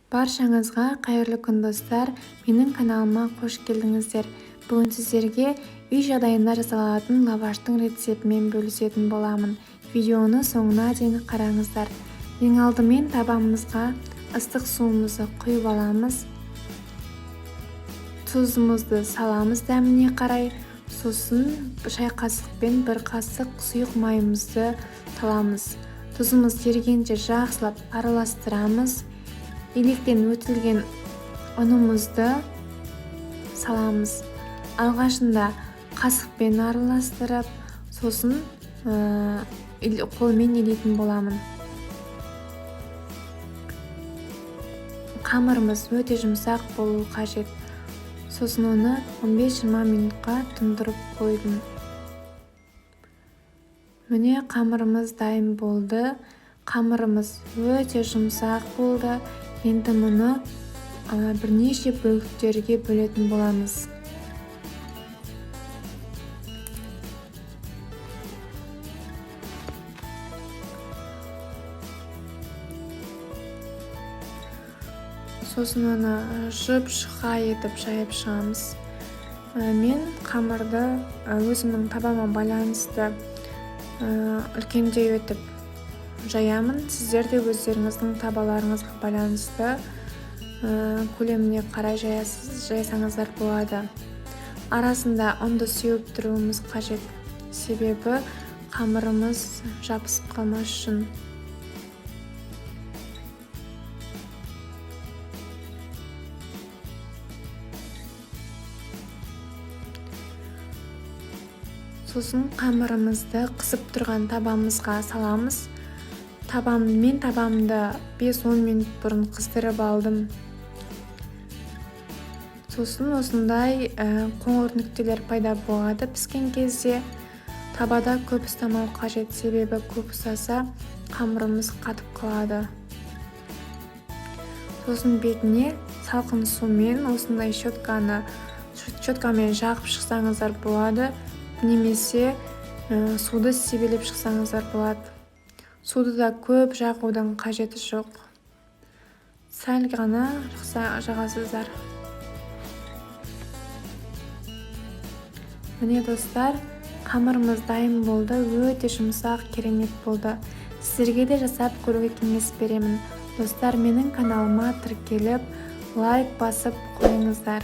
Баршаңызға қайырлы күн достар, менің каналыма қош келдіңіздер. Бүгін сіздерге үй жағдайында жасалатын лаваштың рецептімен бөлісетін боламын. Видеоны соңына дейін қараңыздар. Ең алдымен табамызға ыстық суымызды құйып аламыз. Тұзымызды саламыз дәміне қарай. Сосын шай қасықпен 1 қасық сұйық майымызды саламыз. Тұзымыз ергенше жақсылап араластырамыз. Електен өтілген ұнымызды саламыз. Алғашында қасықпен араластырып, сосын қолмен елейтін боламын. Қамырымыз өте жұмсақ болуы қажет. Сосын оны 15-20 минутқа тұндырып қойдым. Міне қамырымыз дайын болды. Қамырымыз өте жұмсақ болды. Енді мұны бірнеше бөліктерге бөлетін боламыз. Сосын оны жұп-жұқа етіп жайып шығамыз. Мен қамырды өзімнің табама байланысты үлкендей етіп жаямын. Сіздер де өздеріңіздің табаларыңызға байланысты көлеміне қарай жайсаңыздар болады. Арасында ұнды сеуіп тұруымыз қажет, себебі қамырымыз жабысып қалмас үшін. Сосын қамырымызды қысып тұрған табамызға саламыз. Мен табамды 5-10 минут бұрын қыздырып алдым. Сосын осындай қоңыр нүктелер пайда болады піскен кезде. Табада көп ұстамау қажет, себебі көп ұстаса қамырымыз қатып қалады. Сосын бетіне салқын сумен осындай щеткамен жағып шықсаңыздар болады. Немесе суды себелеп шықсаңыздар болады. Суды да көп жағудың қажеті жоқ. Сәл ғана жағасыздар. Міне достар, қамырымыз дайын болды. Өте жұмсақ, керемет болды. Сіздерге де жасап көруге кеңес беремін. Достар, менің каналыма тіркеліп, лайк басып қойыңыздар.